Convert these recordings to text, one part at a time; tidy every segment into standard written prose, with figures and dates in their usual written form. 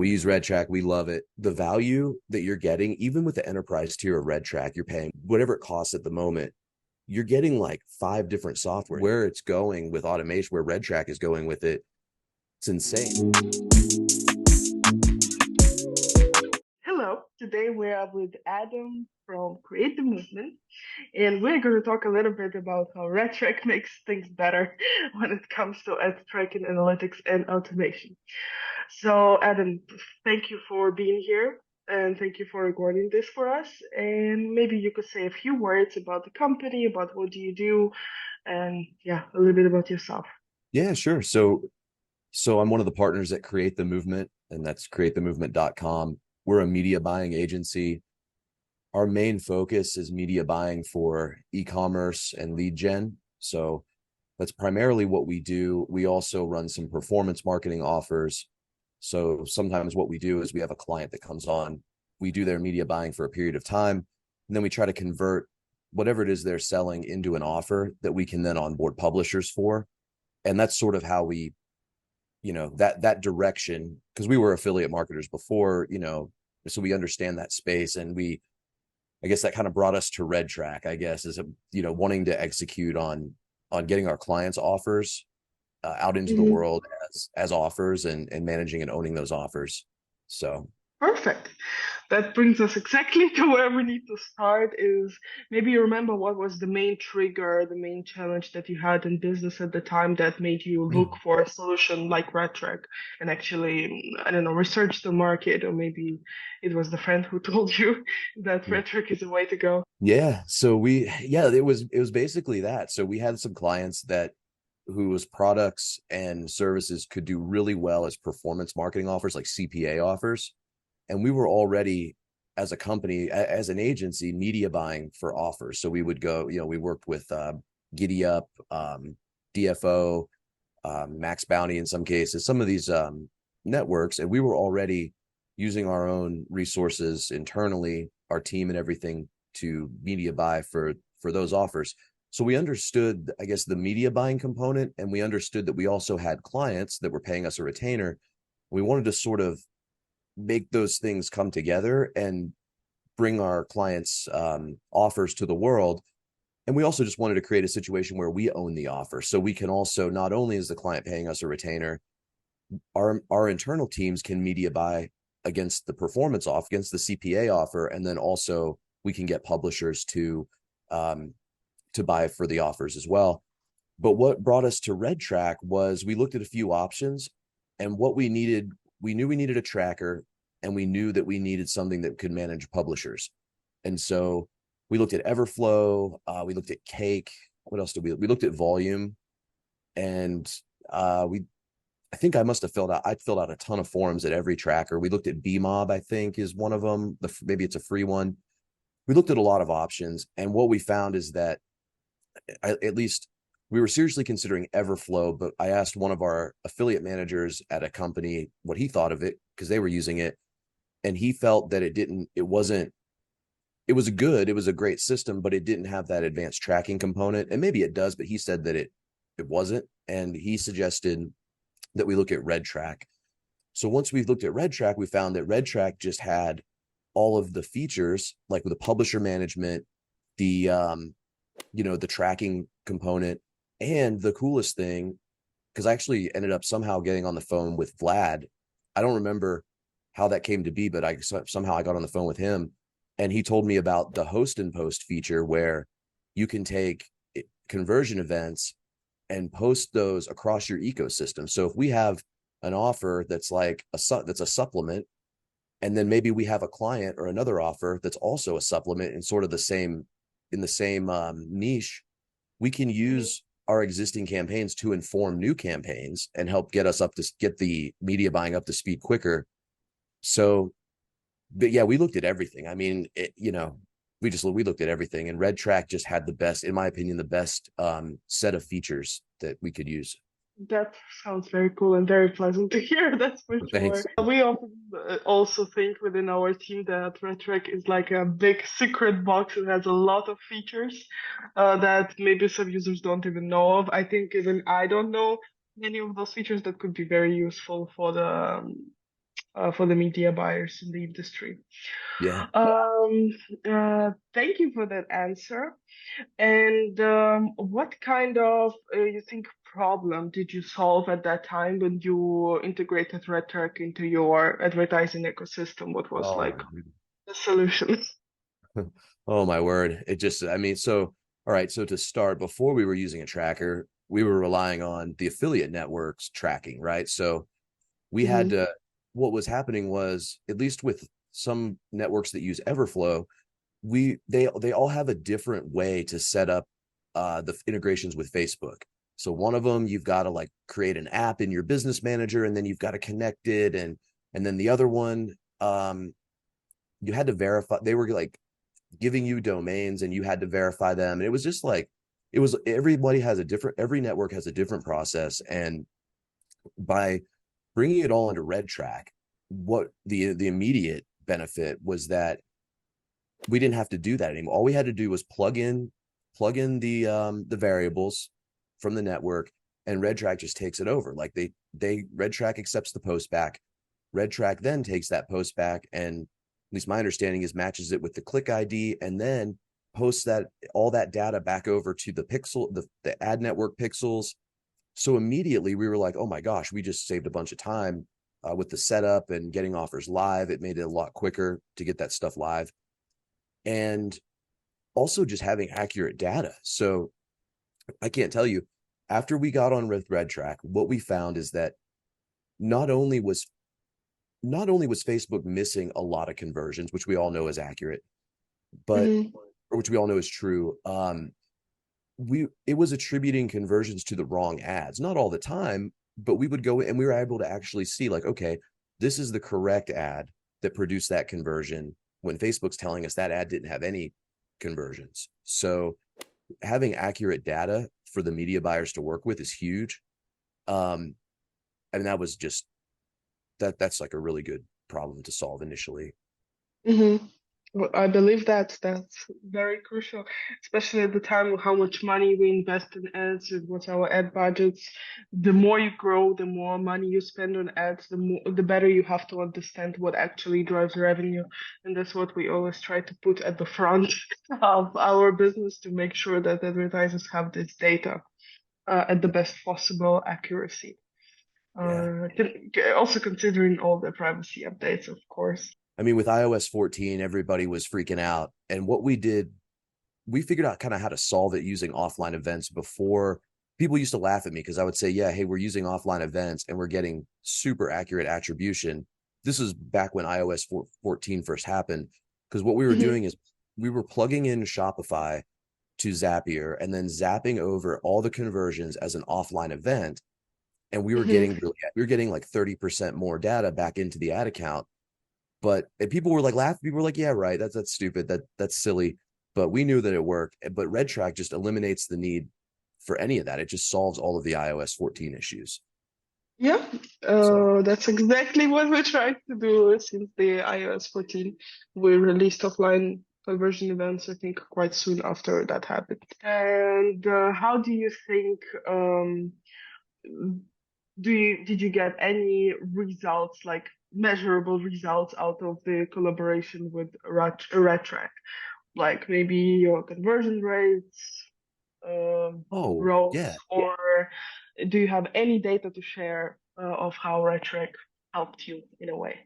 we use RedTrack. We love it. The value that you're getting, even with the enterprise tier of RedTrack, you're paying whatever it costs at the moment. You're getting like 5 different software. Where it's going with automation, where RedTrack is going with it, it's insane. Hello, today we are with Adam from Create the Movement, and we're going to talk a little bit about how RedTrack makes things better when it comes to ad tracking, analytics, and automation. So, Adam, thank you for being here, and thank you for recording this for us. And maybe you could say a few words about the company, about what do you do, and yeah, a little bit about yourself. Yeah, sure. So I'm one of the partners at Create the Movement, and that's createthemovement.com. We're a media buying agency. Our main focus is media buying for e-commerce and lead gen. So that's primarily what we do. We also run some performance marketing offers. So sometimes what we do is we have a client that comes on, we do their media buying for a period of time, and then we try to convert whatever it is they're selling into an offer that we can then onboard publishers for. And that's sort of how we, that direction, because we were affiliate marketers before, so we understand that space. And I guess that kind of brought us to RedTrack, I guess, is, wanting to execute on getting our clients offers out into the Mhm. world as offers, and managing and owning those offers. So Perfect. That brings us exactly to where we need to start is maybe you remember what was the main trigger, the main challenge that you had in business at the time that made you look for a solution like RedTrack and actually, I don't know, research the market, or maybe it was the friend who told you that RedTrack is the way to go. yeah, it was basically that. So we had some clients that whose products and services could do really well as performance marketing offers, like CPA offers. And we were already, as a company, as an agency, media buying for offers. So we would go, we worked with Giddy Up, DFO, Max Bounty in some cases, some of these networks, and we were already using our own resources internally, our team and everything, to media buy for those offers. So we understood, I guess, the media buying component, and we understood that we also had clients that were paying us a retainer. We wanted to sort of make those things come together and bring our clients offers to the world. And we also just wanted to create a situation where we own the offer. So we can also, not only is the client paying us a retainer, our internal teams can media buy against the performance off, against the CPA offer. And then also we can get publishers to buy for the offers as well. But what brought us to RedTrack was we looked at a few options, and what we needed, we knew we needed a tracker, and we knew that we needed something that could manage publishers. And so we looked at Everflow, we looked at Cake. What else did we looked at Volume, and I think I filled out a ton of forms at every tracker. We looked at BMob, I think is one of them. Maybe it's a free one. We looked at a lot of options, and what we found is that at least we were seriously considering Everflow, but I asked one of our affiliate managers at a company what he thought of it, because they were using it, and he felt that it was a great system, but it didn't have that advanced tracking component. And maybe it does, but he said that it wasn't. And he suggested that we look at RedTrack. So once we looked at RedTrack, we found that RedTrack just had all of the features, like with the publisher management, the the tracking component, and the coolest thing, because I actually ended up somehow getting on the phone with Vlad. I don't remember how that came to be, but somehow I got on the phone with him, and he told me about the host and post feature, where you can take conversion events and post those across your ecosystem. So if we have an offer that's like that's a supplement, and then maybe we have a client or another offer that's also a supplement in sort of the same niche, we can use our existing campaigns to inform new campaigns and help get the media buying up to speed quicker. So, but yeah, we looked at everything. I mean, we looked at everything, and RedTrack just had the best, in my opinion, the best set of features that we could use. That sounds very cool and very pleasant to hear, that's for sure. Thanks. We often also think within our team that RedTrack is like a big secret box. It has a lot of features that maybe some users don't even know of. I think even I don't know many of those features that could be very useful for the for the media buyers in the industry. Yeah. Thank you for that answer. And what kind of you think problem did you solve at that time when you integrated RedTrack into your advertising ecosystem? What was Oh like my goodness. the solution? Oh my word. It just, I mean, so, all right. So to start, before we were using a tracker, we were relying on the affiliate networks tracking, right? So we had Hmm. to, what was happening was, at least with some networks that use Everflow, they all have a different way to set up the integrations with Facebook. So one of them, you've got to like create an app in your business manager, and then you've got to connect it, and then the other one, you had to verify. They were like giving you domains, and you had to verify them, and it was just like, it was, every network has a different process. And by bringing it all into RedTrack, what the immediate benefit was that we didn't have to do that anymore. All we had to do was plug in the variables from the network, and RedTrack just takes it over. Like they RedTrack accepts the post back. RedTrack then takes that post back, and at least my understanding is, matches it with the click ID, and then posts that, all that data back over to the pixel, the ad network pixels. So immediately we were like, oh my gosh, we just saved a bunch of time with the setup and getting offers live. It made it a lot quicker to get that stuff live. And also just having accurate data. So I can't tell you, after we got on with RedTrack, what we found is that not only was Facebook missing a lot of conversions, which we all know is accurate, but Hmm. or which we all know is true. It was attributing conversions to the wrong ads, not all the time, but we would go and we were able to actually see like, okay, this is the correct ad that produced that conversion, when Facebook's telling us that ad didn't have any conversions. So having accurate data for the media buyers to work with is huge. I mean, that was just that's like a really good problem to solve initially. Hmm. Well, I believe that's very crucial, especially at the time of how much money we invest in ads and what's our ad budgets. The more you grow, the more money you spend on ads, the better you have to understand what actually drives revenue. And that's what we always try to put at the front of our business to make sure that advertisers have this data at the best possible accuracy. Yeah. Also considering all the privacy updates, of course. I mean, with iOS 14, everybody was freaking out. And what we did, we figured out kind of how to solve it using offline events. Before, people used to laugh at me because I would say, yeah, hey, we're using offline events and we're getting super accurate attribution. This is back when iOS 14 first happened. Because what we were Hmm. doing is we were plugging in Shopify to Zapier and then zapping over all the conversions as an offline event. And Hmm. we were getting like 30% more data back into the ad account. But and people were like laughing. People were like, "Yeah, right. That's stupid. That's silly." But we knew that it worked. But RedTrack just eliminates the need for any of that. It just solves all of the iOS 14 issues. Yeah, So that's exactly what we're trying to do since the iOS 14. We released offline conversion events, I think, quite soon after that happened. And how do you think, did you get any results, like measurable results out of the collaboration with RedTrack? Like maybe your conversion rates, oh growth, yeah. or do you have any data to share of how RedTrack helped you in a way?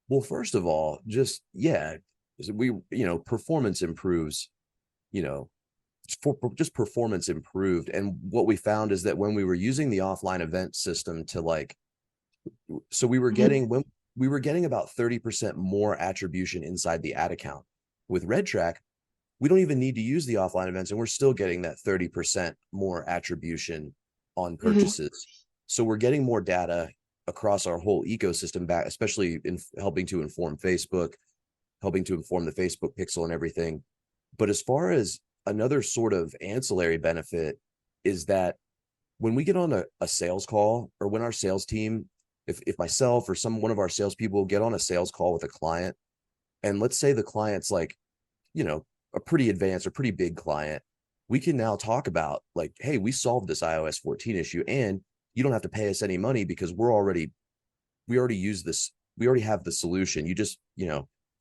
Well, first of all, just yeah, we performance improves. You know, just performance improved. And what we found is that when we were using the offline event system to like, so Mhm. we were getting about 30% more attribution inside the ad account. With RedTrack, we don't even need to use the offline events, and we're still getting that 30% more attribution on Mhm. purchases. So we're getting more data across our whole ecosystem back, especially in helping to inform Facebook, helping to inform the Facebook pixel and everything. But as far as another sort of ancillary benefit is that when we get on a sales call, or when our sales team, if myself or one of our salespeople get on a sales call with a client, and let's say the client's like, you know, a pretty advanced or pretty big client, we can now talk about like, hey, we solved this iOS 14 issue, and you don't have to pay us any money because we already use this we already have the solution. You just,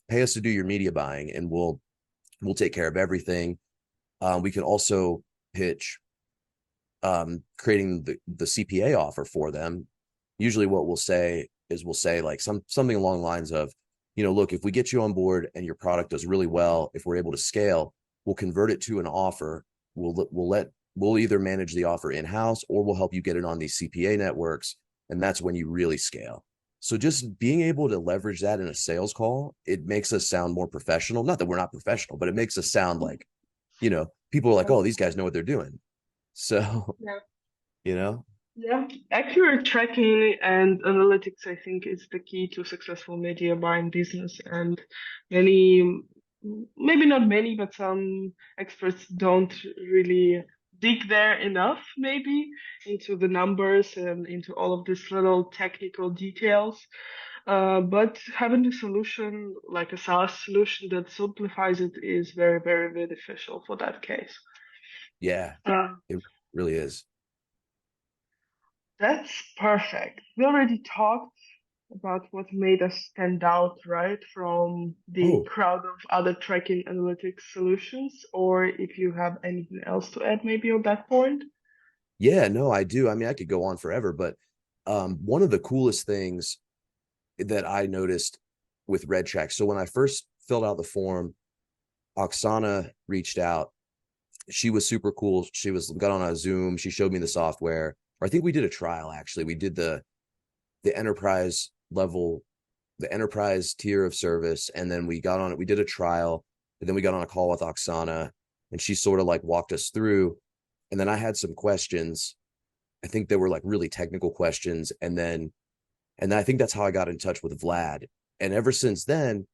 pay us to do your media buying, and we'll take care of everything. We can also pitch creating the CPA offer for them. Usually what we'll say is we'll say like something along the lines of, look, if we get you on board and your product does really well, if we're able to scale, we'll convert it to an offer. We'll either manage the offer in-house, or we'll help you get it on these CPA networks. And that's when you really scale. So just being able to leverage that in a sales call, it makes us sound more professional. Not that we're not professional, but it makes us sound like, people are like, oh, these guys know what they're doing. So, Yeah. you know, Yeah, accurate tracking and analytics, I think, is the key to successful media buying business. And many, maybe not many, but some experts don't really dig there enough, maybe, into the numbers and into all of these little technical details. But having a solution like a SaaS solution that simplifies it is very, very beneficial for that case. yeah, Uh, it really is. That's perfect. We already talked about what made us stand out, right, from the Oh, crowd of other tracking analytics solutions, or if you have anything else to add maybe on that point. yeah, no, I do. I mean, I could go on forever, but one of the coolest things that I noticed with RedTrack. So when I first filled out the form, Oksana reached out. She was super cool. She got on a Zoom. She showed me the software. Or I think we did a trial actually. We did the enterprise level, the enterprise tier of service, and then we got on it. We did a trial, and then we got on a call with Oksana, and she sort of like walked us through. And then I had some questions. I think they were like really technical questions, and I think that's how I got in touch with Vlad. And ever since then,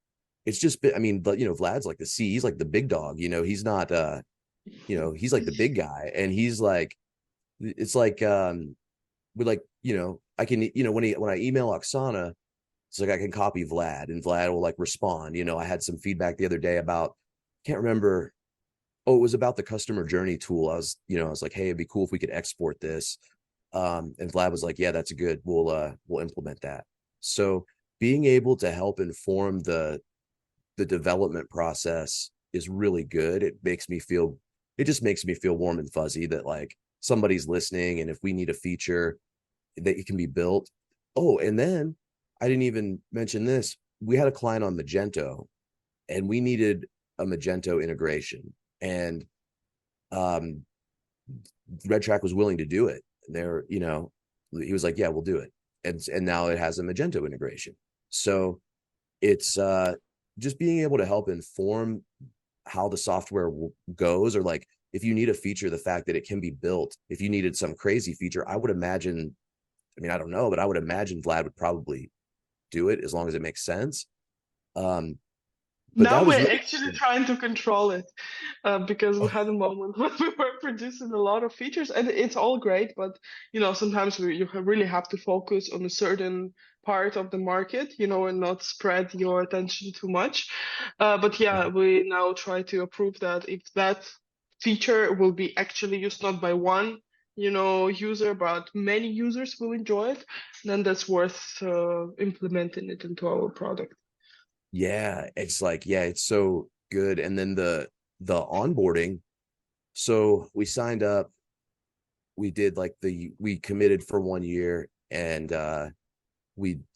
it's just been, I mean, but Vlad's like the C, he's like the big dog, he's not he's like the big guy. And he's like, it's like with like, I can, when I email Oksana, it's like I can copy Vlad and Vlad will like respond. I had some feedback the other day about, can't remember. Oh, it was about the customer journey tool. I was like, hey, it'd be cool if we could export this. And Vlad was like, yeah, that's good. We'll implement that. So being able to help inform the development process is really good. It just makes me feel warm and fuzzy that like somebody's listening, and if we need a feature that it can be built. Oh, and then I didn't even mention this. We had a client on Magento, and we needed a Magento integration, and um RedTrack was willing to do it. He was like, yeah, we'll do it. And now it has a Magento integration. So it's just being able to help inform how the software goes, or like if you need a feature, the fact that it can be built. If you needed some crazy feature, I would imagine, I mean, I don't know, but I would imagine Vlad would probably do it as long as it makes sense. Um, but that Now was we're really actually trying to control it because we oh, had a moment when we were producing a lot of features, and it's all great, but sometimes really have to focus on a certain part of the market, and not spread your attention too much. But yeah, we now try to approve that if that feature will be actually used not by one, user, but many users will enjoy it, then that's worth implementing it into our product. yeah, it's like, yeah, it's so good. And then the onboarding. So we signed up, we did like we committed for 1 year, and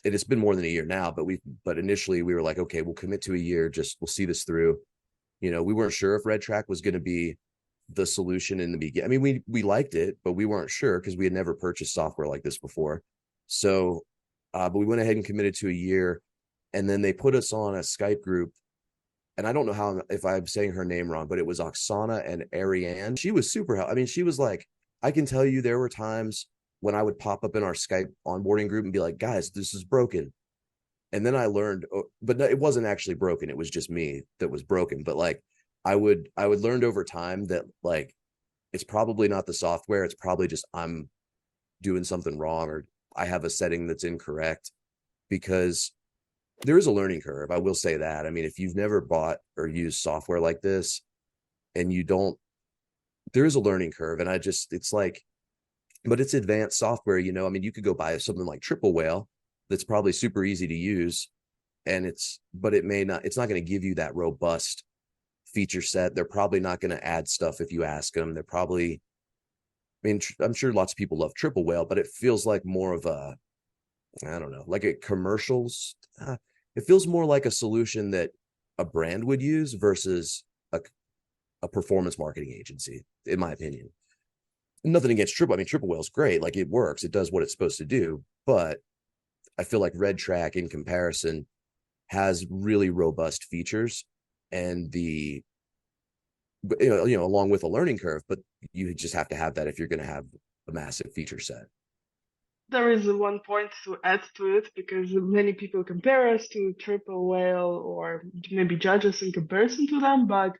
it's been more than a year now, but initially we were like, okay, we'll commit to a year, just we'll see this through. We weren't sure if RedTrack was going to be the solution in the beginning. I mean, we liked it, but we weren't sure because we had never purchased software like this before. So but we went ahead and committed to a year, and then they put us on a Skype group. And I don't know how, if I'm saying her name wrong, but it was Oksana and Ariane. She was super helpful. I mean, she was like, I can tell you there were times when I would pop up in our Skype onboarding group and be like, guys, this is broken. And then I learned, but it wasn't actually broken. It was just me that was broken. But like, I would learned over time that like, it's probably not the software. It's probably just I'm doing something wrong, or I have a setting that's incorrect, because there is a learning curve. I will say that. I mean, if you've never bought or used software like this, and you don't, there is a learning curve. And it's like, but it's advanced software, I mean, you could go buy something like Triple Whale. that's probably super easy to use, and but it's not going to give you that robust feature set. They're probably not going to add stuff if you ask them. They're probably, I mean, I'm sure lots of people love Triple Whale, but it feels like more of a, I don't know, like a commercials. It feels more like a solution that a brand would use versus a performance marketing agency, in my opinion. Nothing against Triple. I mean, Triple Whale's great. Like, it works. It does what it's supposed to do. But I feel like RedTrack in comparison has really robust features, and along with a learning curve, but you just have to have that if you're going to have a massive feature set. There is one point to add to it because many people compare us to Triple Whale or maybe judge us in comparison to them. But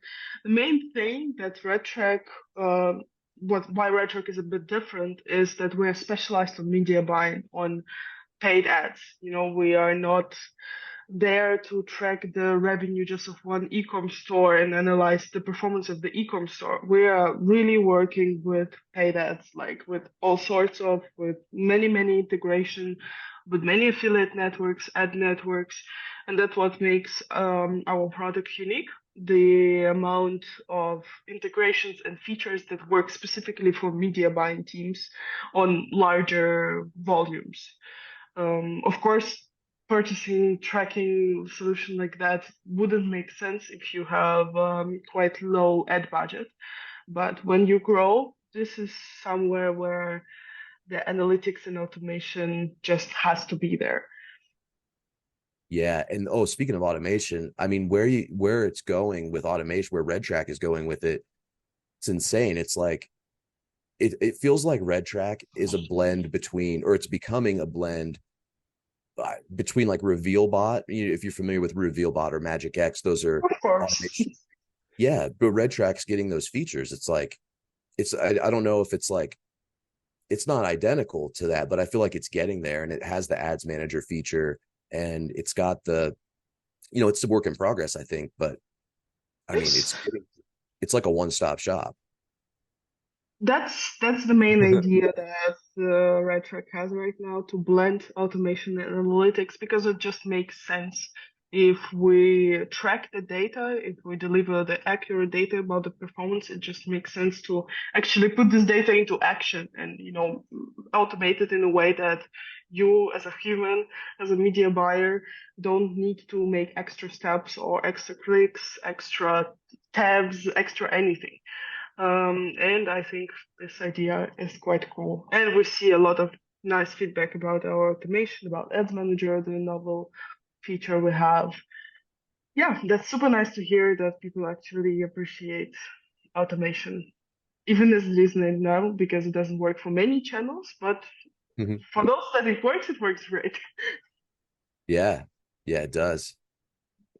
the main thing that RedTrack, why RedTrack is a bit different is that we're specialized on media buying, on paid ads. We are not there to track the revenue just of one e-com store and analyze the performance of the e-com store. We are really working with paid ads, like with all sorts of, with many integration, with many affiliate networks, ad networks, and that's what makes our product unique. The amount of integrations and features that work specifically for media buying teams on larger volumes. Of course, purchasing tracking solution like that wouldn't make sense if you have quite low ad budget. But when you grow, this is somewhere where the analytics and automation just has to be there. Yeah, and oh, speaking of automation, I mean, where it's going with automation, where RedTrack is going with it, it's insane. It's like it feels like RedTrack is a blend between, or it's becoming a blend between like RevealBot. If you're familiar with RevealBot or Magic X, those are Of course. automation. Yeah, but RedTrack's getting those features. It's like I don't know if it's like it's not identical to that, but I feel like it's getting there, and it has the ads manager feature, and it's got it's a work in progress, I think, but I mean, It's it's like a one-stop shop. that's the main idea that RedTrack has right now, to blend automation and analytics, because it just makes sense. If we track the data, if we deliver the accurate data about the performance, it just makes sense to actually put this data into action and automate it in a way that you as a human, as a media buyer, don't need to make extra steps or extra clicks, extra tabs, extra anything. And I think this idea is quite cool. And we see a lot of nice feedback about our automation, about Ads Manager, the novel feature we have. Yeah, that's super nice to hear that people actually appreciate automation, even as it is now, because it doesn't work for many channels, but for those that it works great. Yeah, yeah, it does.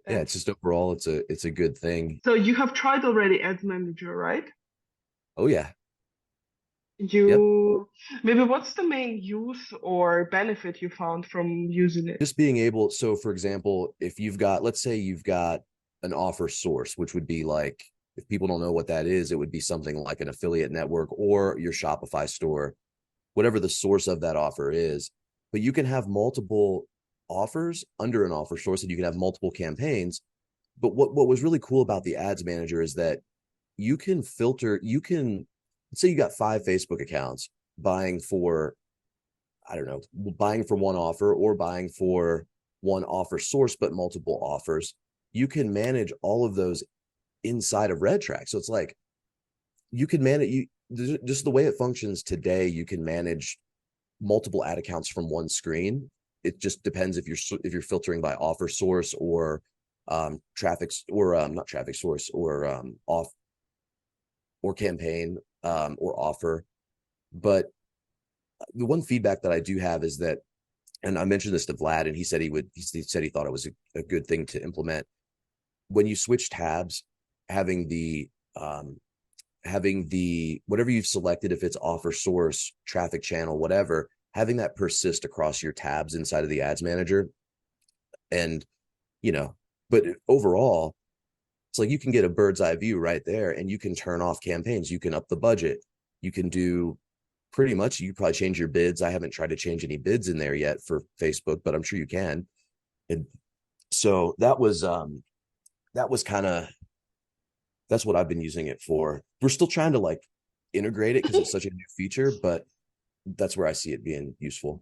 Yeah, And it's just overall, it's a good thing. so you have tried already Ads Manager, right? Oh yeah, yep. You maybe what's the main use or benefit you found from using it? Just being able, so for example, if you've got, let's say you've got an offer source, which would be like, if people don't know what that is, it would be something like an affiliate network or your Shopify store, whatever the source of that offer is. But you can have multiple offers under an offer source, and you can have multiple campaigns. But what was really cool about the ads manager is that you can filter, you can say you got 5 Facebook accounts buying for, I don't know, buying for one offer or buying for one offer source, but multiple offers. You can manage all of those inside of RedTrack. So it's like you can manage just the way it functions today. You can manage multiple ad accounts from one screen. It just depends if you're filtering by offer source or traffic, or not traffic source, or off or campaign, or offer. But the one feedback that I do have is that, and I mentioned this to Vlad, and he said he said he thought it was a good thing to implement. When you switch tabs, having the whatever you've selected, if it's offer source, traffic channel, whatever, having that persist across your tabs inside of the ads manager. And but overall, it's like you can get a bird's eye view right there, and you can turn off campaigns, you can up the budget, you can do pretty much you probably change your bids. I haven't tried to change any bids in there yet for Facebook, but I'm sure you can. And so that was kind of that's what I've been using it for. We're still trying to like integrate it because it's such a new feature, but that's where I see it being useful.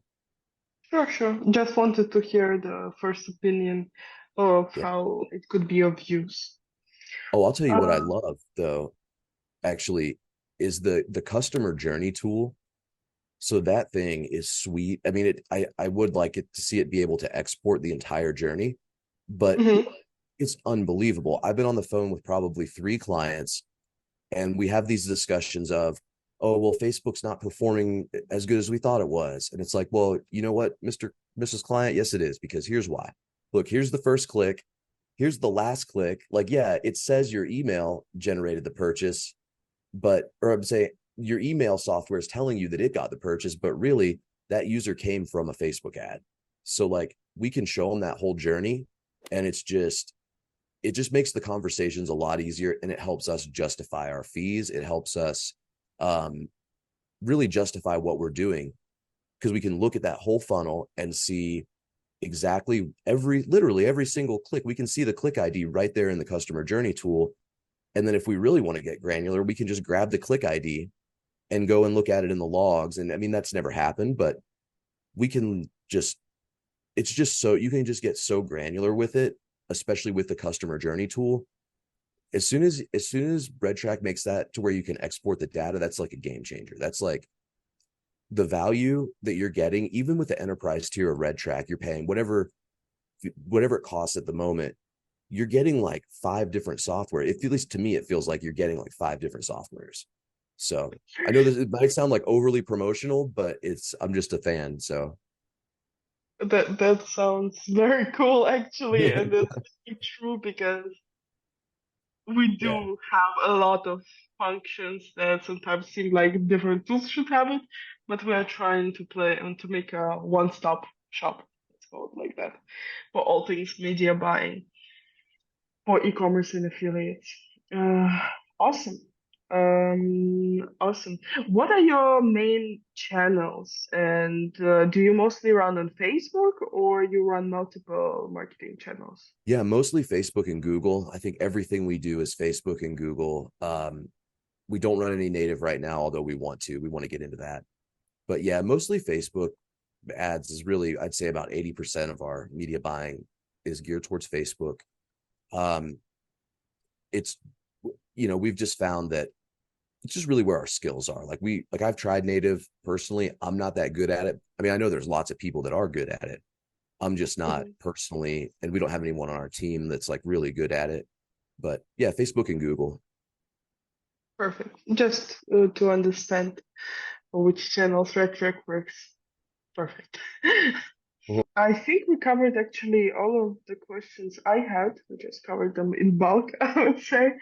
Sure, sure. Just wanted to hear the first opinion of Yeah. how it could be of use. Oh, I'll tell you what I Uh, love though, actually, is the customer journey tool. So that thing is sweet. I mean, I would like it to see it be able to export the entire journey, but mhm. it's unbelievable. I've been on the phone with probably three clients, and we have these discussions of, oh, well, Facebook's not performing as good as we thought it was. And it's like, well, you know what, Mrs. Client? Yes, it is, because here's why. Look, here's the first click. Here's the last click. Like, yeah, it says your email generated the purchase, but, or I'm saying your email software is telling you that it got the purchase, but really that user came from a Facebook ad. So like we can show them that whole journey, and it just makes the conversations a lot easier, and it helps us justify our fees. It helps us um, really justify what we're doing, because we can look at that whole funnel and see exactly literally every single click. We can see the click ID right there in the customer journey tool. And then if we really want to get granular, we can just grab the click ID and go and look at it in the logs. And I mean, that's never happened, but we can just, it's just so you can just get so granular with it, especially with the customer journey tool. As soon as RedTrack makes that to where you can export the data, that's like a game changer. That's like the value that you're getting, even with the enterprise tier of RedTrack, you're paying whatever it costs at the moment. You're getting like five different software. If at least to me, it feels like you're getting like five different softwares. So I know this it might sound like overly promotional, but I'm just a fan. So That sounds very cool, actually, and that's very true because we yeah, do have a lot of functions that sometimes seem like different tools should have it, but we are trying to play and to make a one-stop shop, let's call it like that, for all things media buying for e-commerce and affiliates. Uh, awesome. Awesome. What are your main channels? And do you mostly run on Facebook or you run multiple marketing channels? yeah, mostly Facebook and Google. I think everything we do is Facebook and Google. We don't run any native right now, although we want to. We want to get into that. But yeah, mostly Facebook ads is really, I'd say about 80% of our media buying is geared towards Facebook. Um, it's, we've just found that it's just really where our skills are. Like I've tried native personally. I'm not that good at it. I mean, I know there's lots of people that are good at it. I'm just not Mhm. personally, and we don't have anyone on our team that's like really good at it. But yeah, Facebook and Google. Perfect. Just to understand which channels RedTrack works. Perfect. I think we covered actually all of the questions I had. We just covered them in bulk, I would say.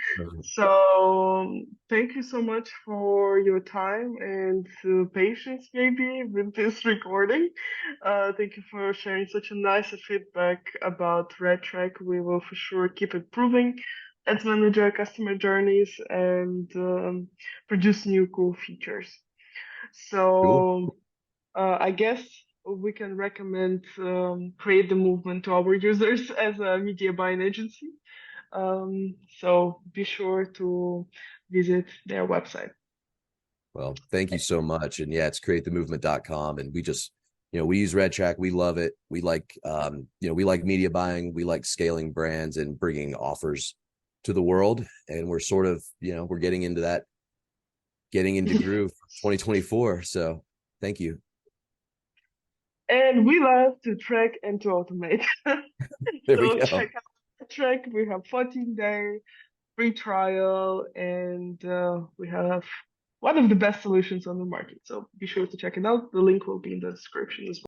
So thank you so much for your time and patience, maybe, with this recording. Thank you for sharing such a nice feedback about RedTrack. We will for sure keep improving and manage our customer journeys and produce new cool features. Cool. So I guess we can recommend Create the Movement to our users as a media buying agency. So be sure to visit their website. Well, thank you so much. And yeah, it's createthemovement.com. And we use RedTrack. We love it. We like, we like media buying. We like scaling brands and bringing offers to the world. And we're sort of, we're getting into groove for 2024. So thank you. And we love to track and to automate. There we So go. check out Track. We have 14-day free trial, and we have one of the best solutions on the market. So be sure to check it out. The link will be in the description as well.